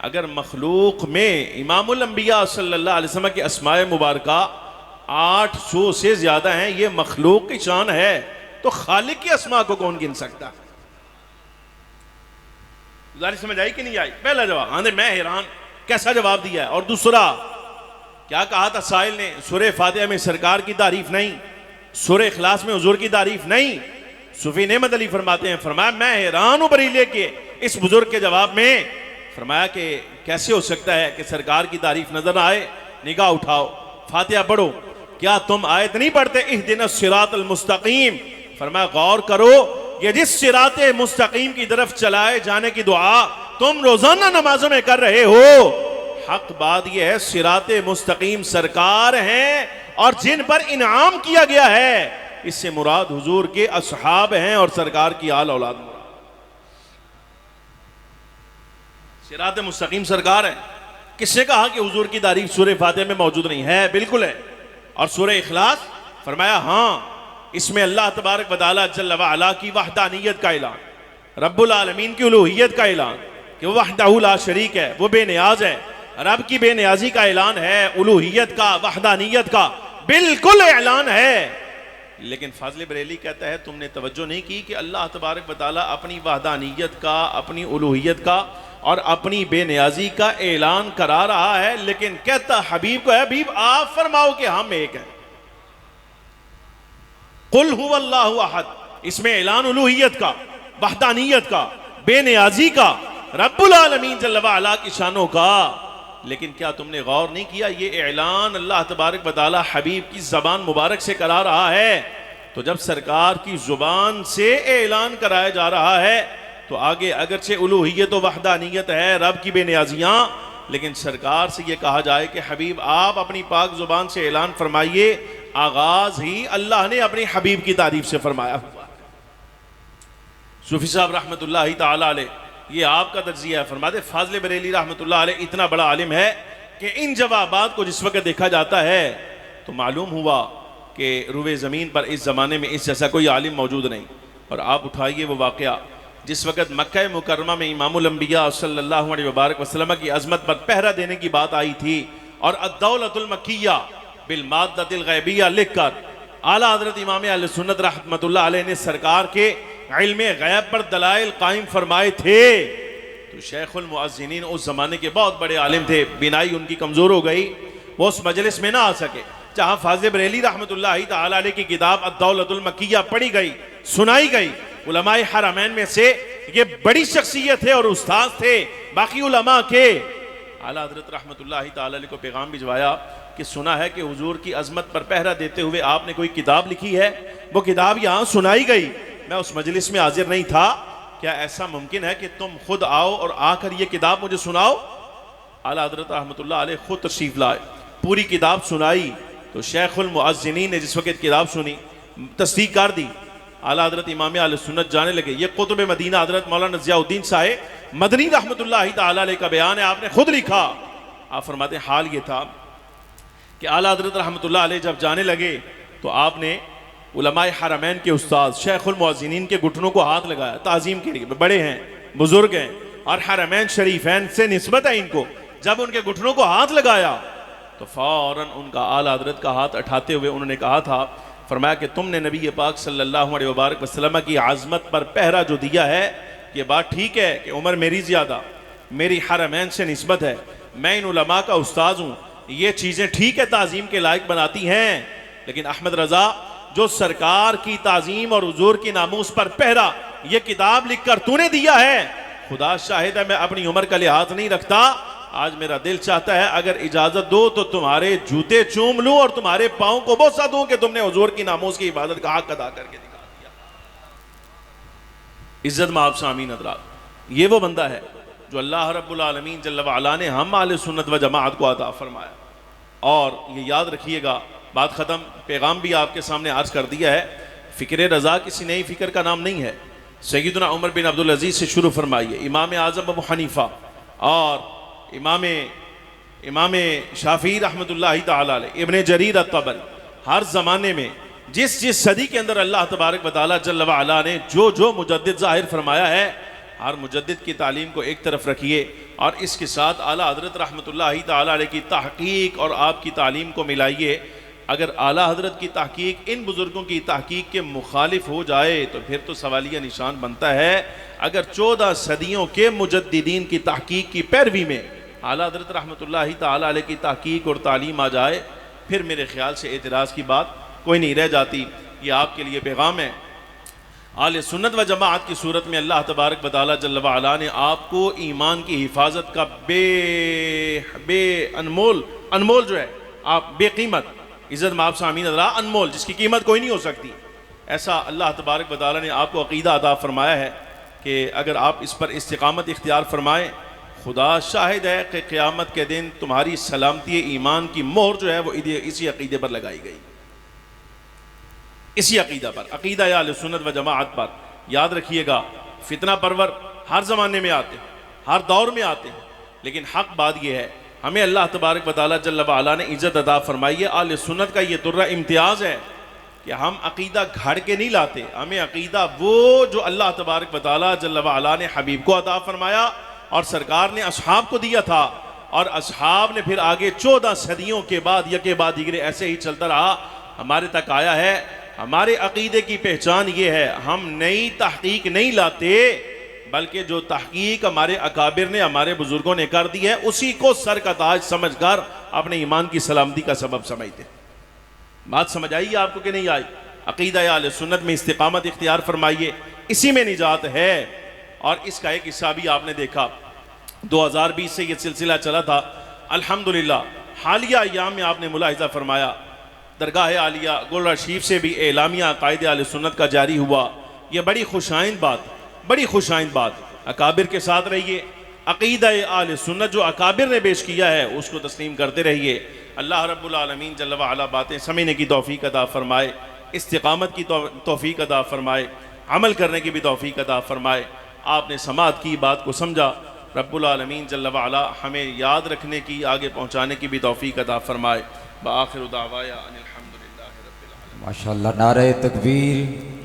अगर मखलूक में इमामुल अंबिया सल्लल्लाहु अलैहि वसल्लम के अस्माए मुबारका 800 से ज्यादा हैं, ये मखलूक की शान है, तो खालिक के अस्मा को कौन गिन सकता? समझ आई कि नहीं आई? पहला जवाब, हाँ मैं हैरान कैसा जवाब दिया है। और दूसरा क्या कहा था साहिल ने? सूरह फातिहा में सरकार की तारीफ नहीं, सूरह इखलास में हुजूर की तारीफ नहीं। सूफी नेमत अली फरमाते हैं, फरमाया मैं हैरान हूं बरीले के इस बुजुर्ग के जवाब में। फरमाया कि कैसे हो सकता है कि सरकार की तारीफ नजर ना आए? निगाह उठाओ, फातिहा पढ़ो, क्या तुम आयत नहीं पढ़ते इहदिनस सिरातल मुस्तकीम? फरमाया गौर करो, ये जिस सिराते मुस्तकीम की तरफ चलाए जाने की दुआ तुम रोजाना नमाजों में कर रहे हो, हक बात यह है सिराते मुस्तकीम सरकार हैं और जिन पर इनाम किया गया है, इससे मुराद हुजूर के असहाब हैं और सरकार की आल औलाद मुराद। सिराते मुस्तकीम सरकार है। किसने कहा कि हुजूर की तारीफ सूरह फातिहा में मौजूद नहीं है? बिल्कुल है। और सूरह इखलास? फरमाया हाँ, इसमें अल्लाह तबारक व तआला जल्ल व अला की वहदानियत का ऐलान, रब्बुल आलमीन की उलूहियत का ऐलान कि वो वहदहू ला शरीक है, वो बेनियाज है, रब की बेनियाजी का ऐलान है, उलूहियत का, वहदानियत का बिल्कुल ऐलान है। लेकिन फाज़िल बरेली कहता है तुमने तवज्जो नहीं की कि अल्लाह तबारक व तआला अपनी वहदानियत का, अपनी उलूहियत का और अपनी बेनियाजी का ऐलान करा रहा है, लेकिन कहता हबीब को है, हबीब आप फरमाओ कि हम एक हैं। कुल हुवल्लाहु अहद, इसमें ऐलान उलूहियत का, वहदानियत का, बेनियाजी का, रब्बुल आलमीन जल्ल व अला की शानों का। लेकिन क्या तुमने गौर नहीं किया, ये ऐलान अल्लाह तबारक व तआला हबीब की ज़बान मुबारक से करा रहा है। तो जब सरकार की ज़ुबान से ऐलान कराया जा रहा है तो आगे अगरचे उलूहियत व वहदानियत है, रब की बेनियाजियाँ, लेकिन सरकार से ये कहा जाए कि हबीब आप अपनी पाक ज़ुबान से ऐलान फरमाइए, आगाज ही अल्लाह ने अपनी हबीब की तारीफ से फरमाया हुआ। सूफी साहब रहमतुल्लाहि तआला अलैह, ये आपका तज्जिया है। फरमाते फाज़िल बरेली रहमतुल्लाह अलैह इतना बड़ा आलिम है कि इन जवाबात को जिस वक्त देखा जाता है तो मालूम हुआ कि रुए ज़मीन पर इस ज़माने में इस जैसा कोई आलिम मौजूद नहीं। और आप उठाइए वो वाक़या जिस वक्त मक्का मुकर्रमा में इमामुल अंबिया सल्लल्लाहु अलैहि वसल्लम की अज़मत पर पहरा देने की बात आई थी और अद्दौलतुल मक्किया बिल माद्दतिल गैबिया लिखकर आला हज़रत इमाम अहले सुन्नत रहमतुल्लाह अलैह ने सरकार के इल्मे गैब पर दलाइल कायम फरमाए थे। तो शेखुल मुअज़्ज़िनीन उस ज़माने के बहुत बड़े आलिम थे, बिनाई उनकी कमज़ोर हो गई, वो उस मजलिस में ना आ सके। जहाँ फाज़िल बरेली रहमतुल्लाहि तआला अलैह की किताब अद्दौलतुल मक्किया पढ़ी गई, सुनाई गई, उलमाए हरमैन में से ये बड़ी शख्सियत थे और उस्ताद थे बाकी उलमा के। आला हज़रत रहमतुल्लाहि तआला अलैह को पैगाम भिजवाया कि सुना है कि हुजूर की अज़मत पर पहरा देते हुए आपने कोई किताब लिखी है, वो किताब यहाँ सुनाई गई, मैं उस मजलिस में हाजिर नहीं था, क्या ऐसा मुमकिन है कि तुम खुद आओ और आकर ये किताब मुझे सुनाओ? आला हज़रत रहमतुल्लाह अलैह खुद तशरीफ लाए, पूरी किताब सुनाई। तो शेखुल मुअज़्ज़िनीन ने जिस वक्त किताब सुनी, तस्दीक कर दी, आला हज़रत इमाम अहले सुन्नत जाने लगे। ये कुतुब मदीना हज़रत मौलाना ज़ियाउद्दीन साहिब मदनी रहमतुल्लाहि तआला अलैह का बयान है, आपने खुद लिखा। आप फरमाते हाल ये था कि आला हज़रत रहमतुल्लाह अलैह जब जाने लगे तो आपने उलमाए हरमैन के उस्ताद शेखुल मुअज़्ज़िनीन के घुटनों को हाथ लगाया, ताज़ीम के लिए, बड़े हैं, बुजुर्ग हैं और हरमैन शरीफैन से निस्बत है इनको। जब उनके घुटनों को हाथ लगाया तो फौरन उनका आला हज़रत का हाथ उठाते हुए उन्होंने कहा था, फरमाया कि तुमने नबी पाक सल्लल्लाहु अलैहि वसल्लम की आज़मत पर पहरा जो दिया है, ये बात ठीक है कि उम्र मेरी ज़्यादा, मेरी हरमैन से निस्बत है, मैं इन उलमा का उस्ताद हूँ, ये चीज़ें ठीक है ताज़ीम के लायक बनाती हैं, लेकिन अहमद रज़ा जो सरकार की ताज़ीम और हुजूर की नामूस पर पहरा ये किताब लिख कर तूने दिया है, खुदा शाहिद है मैं अपनी उम्र का लिहाज नहीं रखता, आज मेरा दिल चाहता है अगर इजाज़त दो तो तुम्हारे जूते चूम लूँ और तुम्हारे पाँव को बोसा दूँ कि तुमने हुजूर की नामूस की इबादत का हक अदा करके दिखा दिया। इज़्ज़त में आप सामीन हज़रात, ये वो बंदा है जो अल्लाह रब्बुल आलमीन जल्ल व अला ने हम आले सुन्नत व जमाअत को अता फरमाया। और ये याद रखिएगा, बात ख़त्म, पैगाम भी आपके सामने अर्ज़ कर दिया है। फ़िक्र रज़ा किसी नई फ़िक्र का नाम नहीं है। सैयदना उमर बिन अब्दुल अज़ीज़ से शुरू फरमाइए, इमाम आज़म अबू हनीफ़ा और इमाम शाफ़ी रहमतुल्लाहि तआला अलैह, इब्न जरीर अत-तबरी, हर ज़माने में जिस जिस सदी के अंदर अल्लाह तबारक व तआला जल्ल व अला ने जो जो मुजद्दिद ज़ाहिर फरमाया है, हर मुजद्दिद की तालीम को एक तरफ रखिए और इसके साथ आला हज़रत रहमतुल्लाहि तआला अलैह की तहक़ीक़ और आपकी तालीम को मिलाइए। अगर आला हज़रत की तहक़ीक़ इन बुज़ुर्गों की तहक़ीक़ के मुखालिफ हो जाए तो फिर तो सवालिया निशान बनता है। अगर 14 सदियों के मुजद्दिदीन की तहक़ीक़ की पैरवी में आला हज़रत रहमतुल्लाहि तआला अलैह की तहक़ीक़ और तालीम आ जाए, फिर मेरे ख़्याल से एतराज़ की बात कोई नहीं रह जाती। ये आपके लिए पैगाम है। आले सुन्नत व जमाअत की सूरत में अल्लाह तबारक व तआला जल्ल व अला ने आपको ईमान की हिफाजत का अनमोल जो है, आप बेकीमत, इज़्ज़त में आप सामीन अदरा, अनमोल, जिसकी कीमत कोई नहीं हो सकती, ऐसा अल्लाह तबारक व तआला ने आपको अक़ीदा अता फरमाया है कि अगर आप इस पर इस्तिक़ामत इख्तियार फरमाएँ, खुदा शाहिद है कि क़यामत के दिन तुम्हारी सलामती ईमान की मोहर जो है वो इसी अक़ीदे पर लगाई गई, इसी अक़ीदा पर, अक़ीदा या अहले सुन्नत व जमाअत पर। याद रखिएगा, फितना परवर हर ज़माने में आते हैं, हर दौर में आते हैं, लेकिन हक़ बात यह है, हमें अल्लाह तबारक व तआला जल्ल व अला ने इज़्ज़त अता फरमाई है। अहले सुन्नत का ये तुर्रा इम्तियाज़ है कि हम अक़ीदा घड़ के नहीं लाते, हमें अक़ीदा वो जो अल्लाह तबारक व तआला जल्ल व अला ने हबीब को अता फरमाया और सरकार ने असहाब को दिया था, और असहाब ने फिर आगे 14 सदियों के बाद यके बाद दिगरे ऐसे ही चलता रहा, हमारे तक आया है। हमारे अक़ीदे की पहचान ये है, हम नई तहक़ीक़ नहीं लाते, बल्कि जो तहक़ीक़ हमारे अकाबिर ने, हमारे बुज़ुर्गों ने कर दी है, उसी को सर का ताज समझ कर अपने ईमान की सलामती का सबब समझते। बात समझ आई आपको कि नहीं आई? अक़ीदा या अहले सुन्नत में इस्तिक़ामत इख्तियार फरमाइए, इसी में निजात है। और इसका एक हिस्सा भी आपने देखा, 2020 से ये सिलसिला चला था, अल्हम्दुलिल्लाह हालिया अय्याम में आपने मुलाहिज़ा फरमाया, दरगाह आलिया गोलरा शरीफ से भी एलामिया कायदे अहले सुन्नत का जारी हुआ। यह बड़ी खुशाइंद बात, बड़ी खुशाइंद बात। अकाबिर के साथ रहिए, अक़ीदा अहले सुन्नत जो अकाबिर ने पेश किया है उसको तस्लीम करते रहिए। अल्लाह रब्बुल आलमीन जल्ल व अला बातें समझने की तौफ़ीक़ अता फ़रमाए, इस्तिक़ामत की तौफ़ीक़ अता फ़रमाए, अमल करने की भी तौफ़ीक़ अता फ़रमाए। आपने समात की बात को समझा, रब्बुल आलमीन जल्ल व अला हमें याद रखने की, आगे पहुँचाने की भी तौफ़ीक़ अता फ़रमाए। बाखिर दावाया अनिल हम्दुलिल्लाहि रब्बिल आलमीन। माशाअल्लाह, नारे तकबीर।